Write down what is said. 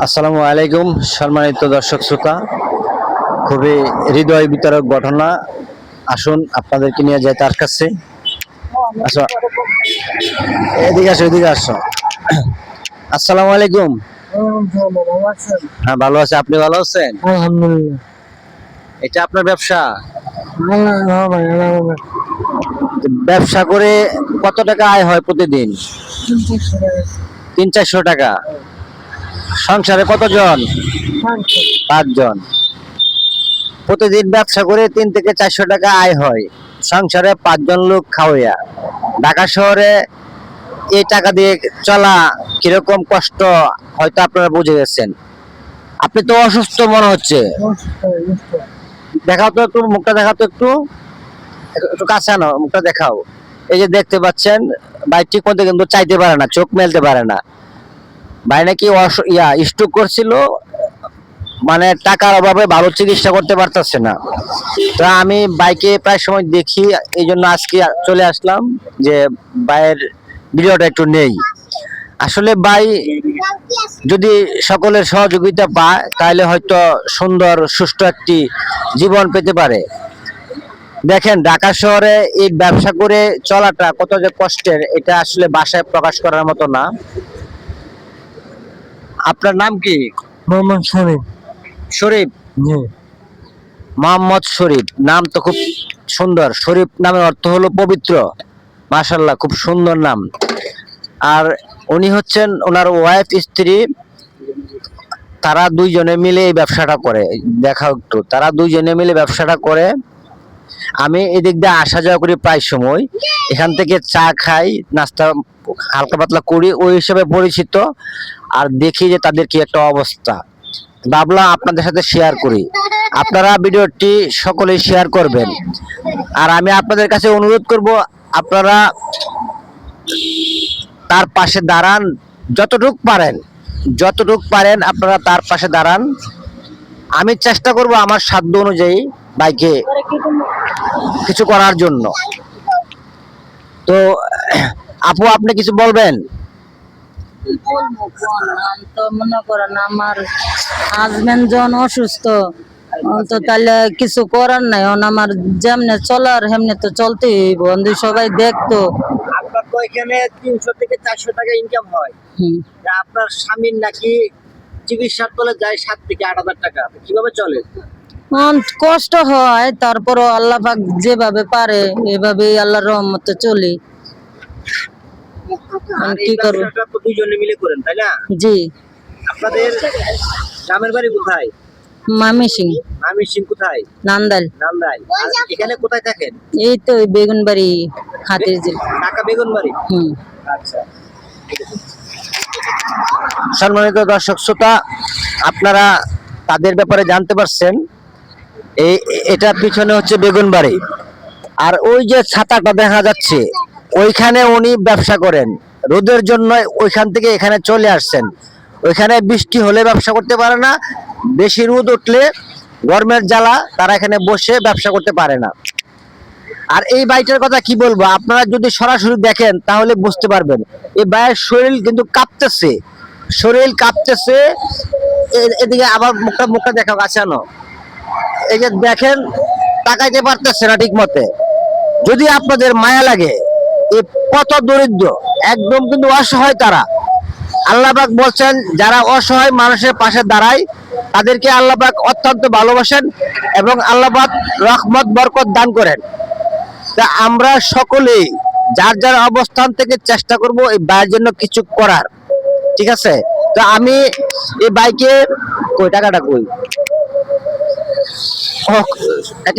আসসালামু আলাইকুম সম্মানিত দর্শক শ্রোতা, খুবই হৃদয় বিতরক ঘটনা। আসুন আপনাদেরকে নিয়ে যাই তার কাছে। আসো, এদিকে আসো, এদিকে আসো। আসসালামু আলাইকুম। হ্যাঁ, ভালো আছে। আপনি ভালো আছেন? আলহামদুলিল্লাহ। এটা আপনার ব্যবসা? হ্যাঁ ভাই, ব্যবসা করে কত টাকা আয় হয় প্রতিদিন? 300-400 টাকা। সংসারে কতজন? 5 জন। প্রতিদিন ব্যবসা করে 300-400 টাকা আয় হয়, সংসারে 5 জন লোক খাওয়া। ঢাকা শহরে এই টাকা দিয়ে চলা কিরকম কষ্ট হয়তো আপনারা বুঝে গেছেন। আপনি তো অসুস্থ মনে হচ্ছে। দেখাও তো একটু মুখটা, দেখাও তো একটু, একটু কাছে আনো, মুখটা দেখাও। এই যে দেখতে পাচ্ছেন, ভাই ঠিক মতো কিন্তু চাইতে পারে না, চোখ মেলতে পারে না। ভাই নাকি স্ট্রোক করছিল, মানে টাকার অভাবে ভালো চিকিৎসা করতে পারতেছে না। তো আমি বাইকে প্রায় সময় দেখি, এই জন্য আজকে চলে আসলাম যে ভাইয়ের ভিডিওটা একটু নেই। আসলে ভাই যদি সকলের সহযোগিতা পায় তাহলে হয়তো সুন্দর সুষ্ঠু একটি জীবন পেতে পারে। দেখেন, ঢাকা শহরে এই ব্যবসা করে চলাটা কত যে কষ্টের, এটা আসলে ভাষায় প্রকাশ করার মতো না। আপনার নাম কি? মোহাম্মদ শরীফ। শরীফ? জি। মোহাম্মদ শরীফ, নাম তো খুব সুন্দর। শরীফ নামের অর্থ হলো পবিত্র। মাশাআল্লাহ, খুব সুন্দর নাম। আর উনি হচ্ছেন ওনার ওয়াইফ, স্ত্রী, তারা দুইজনে মিলে এই ব্যবসাটা করে। দেখাও একটু, তারা দুইজনে মিলে ব্যবসাটা করে। আমি এদিক দিয়ে আসা যাওয়া করি প্রায় সময়, এখান থেকে চা খাই, নাস্তা হালকা পাতলা করি, ওই হিসেবে পরিচিত। আর দেখি যে তাদের কি একটা অবস্থা, ভাবলাম আপনাদের সাথে শেয়ার করি। আপনারা ভিডিওটি সকলেই শেয়ার করবেন। আর আমি আপনাদের কাছে অনুরোধ করব, আপনারা তার পাশে দাঁড়ান, যতটুক পারেন, যতটুক পারেন আপনারা তার পাশে দাঁড়ান। আমি চেষ্টা করব আমার সাধ্য অনুযায়ী ভাইকে কিছু করার জন্য। তো আপু, আপনি কিছু বলবেন? কি বলবো কোন, আমি তো মনে করেন আমার হাজবেন্ড যখন অসুস্থ, তো তাহলে কিছু করার নাই। আমার যেমনে চলার হেমনে তো চলতেই হইব, সবাই দেখতো। আপনার তো এখানে 300-400 টাকা ইনকাম হয়। আপনার স্বামীর নাকি চিকিৎসার তলে যায় 7 থেকে 8 হাজার টাকা, কিভাবে চলে? কষ্ট হয়, তারপরও আল্লাহ পাক যেভাবে পারে এভাবে আল্লাহর রহমতে চলি। কি করবো? দুইজনে মিলে করেন, তাই না? জি। আপনাদের গ্রামের বাড়ি কোথায়? মামি সিং। আমি সিং কোথায়? নান্দাল। নান্দাই। আর এখানে কোথায় থাকেন? এই তো বেগুনবাড়ি, হাতির ঝিল। ঢাকা বেগুনবাড়ি। আচ্ছা। সম্মানিত দর্শক শ্রোতা, আপনারা তাদের ব্যাপারে জানতে পারছেন। এটা পিছনে হচ্ছে বেগুনবাড়ি, আর ওই যে ছাতাটা দেখা যাচ্ছে, ওইখানে উনি ব্যবসা করেন। রোদের জন্য ওইখান থেকে এখানে চলে আসছেন। ওইখানে বৃষ্টি হলে ব্যবসা করতে পারে না, বেশি রোদ উঠলে গরমের জ্বালা তারা এখানে বসে ব্যবসা করতে পারে না। আর এই বাইটার কথা কি বলবো, আপনারা যদি সরাসরি দেখেন তাহলে বুঝতে পারবেন। এই বাইয়ের শরীর কিন্তু কাঁপতেছে, শরীর কাঁপতেছে। এদিকে আবার মুখটা, মুখটা দেখা কাছানো। এই যে দেখেন, তাকাইতে পারতেছে না ঠিক মতে। যদি আপনাদের মায়া লাগে, এই কত দরিদ্র, একদম কিন্তু অসহায় তারা। আল্লাহ পাক বলছেন, যারা অসহায় মানুষের পাশে দাঁড়ায় তাদেরকে আল্লাহ পাক অত্যন্ত ভালোবাসেন এবং আল্লাহ পাক রহমত বরকত দান করেন। তা আমরা সকলেই যার যার অবস্থান থেকে চেষ্টা করব এই ভাইয়ের জন্য কিছু করার। ঠিক আছে? তো আমি এই বাইকে কই টাকাটা কই